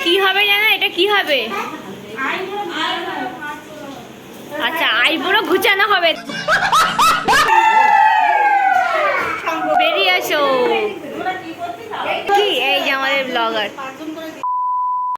কি হবে জানো? এটা কি হবে? আচ্ছা, আইবুড়ো ঘুচানো হবে। বেরিয়ে আসো। কি এই যে আমাদের ব্লগার।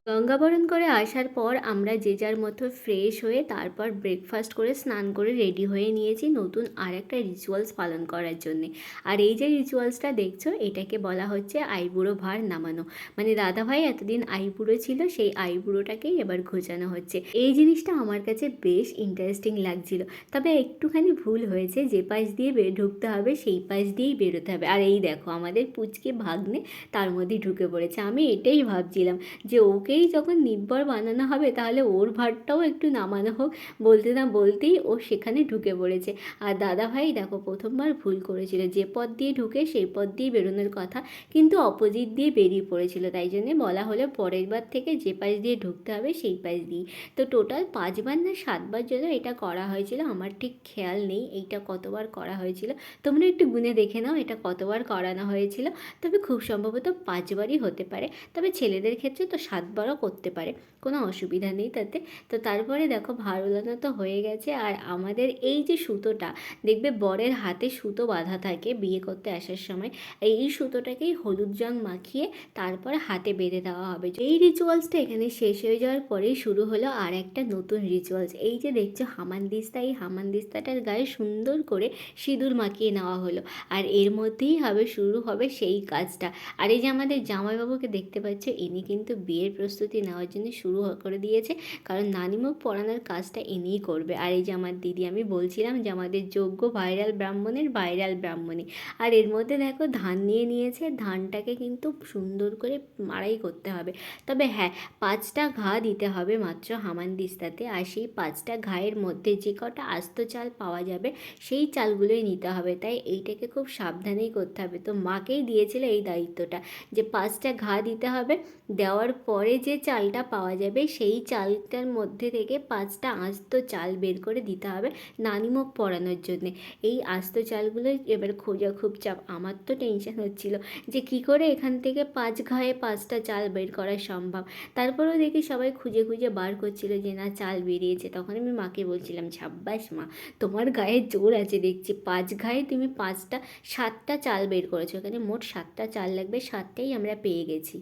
গঙ্গাবরণ করে আসার পর আমরা যে যার মতো ফ্রেশ হয়ে তারপর ব্রেকফাস্ট করে স্নান করে রেডি হয়ে নিয়েছি নতুন আর একটা রিচুয়ালস পালন করার জন্যে। আর এই যে রিচুয়ালসটা দেখছো এটাকে বলা হচ্ছে আইবুড়ো ভার নামানো। মানে দাদাভাই এতদিন আইবুড়ো ছিল, সেই আইবুড়োটাকেই এবার ঘোচানো হচ্ছে। এই জিনিসটা আমার কাছে বেশ ইন্টারেস্টিং লাগছিল। তবে একটুখানি ভুল হয়েছে, যে পাশ দিয়ে ঢুকতে হবে সেই পাশ দিয়েই বেরোতে হবে। আর এই দেখো আমাদের পুচকে ভাগ্নে তার মধ্যে ঢুকে পড়েছে। আমি এটাই ভাবছিলাম যে ওকেই যখন নিব্বর বানানো হবে তাহলে ওর ভাতটাও একটু নামানো হোক। বলতে না বলতেই ও সেখানে ঢুকে পড়েছে। আর দাদাভাই দেখো প্রথমবার ভুল করেছিল, যে পথ দিয়ে ঢুকে সেই পথ দিয়ে বেরোনোর কথা কিন্তু অপোজিট দিয়ে বেরিয়ে পড়েছিল। তাই জন্যে বলা হলো পরের বার থেকে যে পাশ দিয়ে ঢুকতে হবে সেই পাশ দিয়ে। তো টোটাল 5বার না 7বার জন্য এটা করা হয়েছিল, আমার ঠিক খেয়াল নেই এইটা কতবার করা হয়েছিল। তোমরা একটু গুনে দেখে নাও এটা কতবার করানো হয়েছিল। তবে খুব সম্ভবত 5বারই হতে পারে। তবে ছেলেদের ক্ষেত্রে তো 7বারও করতে পারে, কোনো অসুবিধা নেই তাতে। তো তারপরে দেখো ভার ওলানো তো হয়ে গেছে। আর আমাদের এই যে সুতোটা, দেখবে বরের হাতে সুতো বাঁধা থাকে বিয়ে করতে আসার সময়, এই সুতোটাকেই হলুদ রং মাখিয়ে তারপর হাতে বেঁধে দেওয়া হবে। এই রিচুয়ালসটা এখানে শেষ হয়ে যাওয়ার পরেই শুরু হলো আর একটা নতুন রিচুয়ালস। এই যে দেখছো হামানদিস্তা, এই হামানদিস্তাটার গায়ে সুন্দর করে সিঁদুর মাখিয়ে নেওয়া হলো। আর এর মধ্যেই শুরু হবে সেই কাজটা। আর এই যে আমাদের জামাইবাবুকে দেখতে পাচ্ছ, ইনি কিন্তু বিয়ের প্রস্তুতি নেওয়ার জন্য শুরু করে দিয়েছে, কারণ নানিমুখ পড়ানোর কাজটা ইনিই করবে। আর এই যে আমার দিদি, আমি বলছিলাম যে আমাদের যোগ্য ভাইরাল ব্রাহ্মণের ভাইরাল ব্রাহ্মণী। আর এর মধ্যে দেখো ধান নিয়ে নিয়েছে, ধানটাকে কিন্তু সুন্দর করে মাড়াই করতে হবে। তবে হ্যাঁ, 5টা ঘা দিতে হবে মাত্র হামানদিস্তাতে। আর সেই 5টা ঘায়ের মধ্যে যে কটা আস্ত চাল পাওয়া যাবে সেই চালগুলোই নিতে হবে। তাই এইটাকে খুব সাবধানেই করতে হবে। তো মাকেই দিয়েছিল এই দায়িত্বটা, যে 5টা ঘা দিতে হবে। দেওয়ার পরে যে চালটা পাওয়া যাবে সেই চালটার মধ্যে থেকে 5টা আস্ত চাল বের করে দিতে হবে নানিমুখ পরানোর জন্যে। এই আস্ত চালগুলো এবার খোঁজা খুব চাপ। আমার তো টেনশন হচ্ছিল যে কি করে এখান থেকে 5 ঘায়ে 5টা চাল বের করা সম্ভব। তারপরেও দেখি সবাই খুঁজে খুঁজে বার করছিল যে না চাল বেরিয়েছে। তখন আমি মাকে বলছিলাম, সাব্বাস মা, তোমার গায়ে জোর আছে দেখছি, 5 ঘায়ে তুমি 7টা চাল বের করেছো। এখানে মোট 7টা চাল লাগবে, 7টাই আমরা পেয়ে গেছি।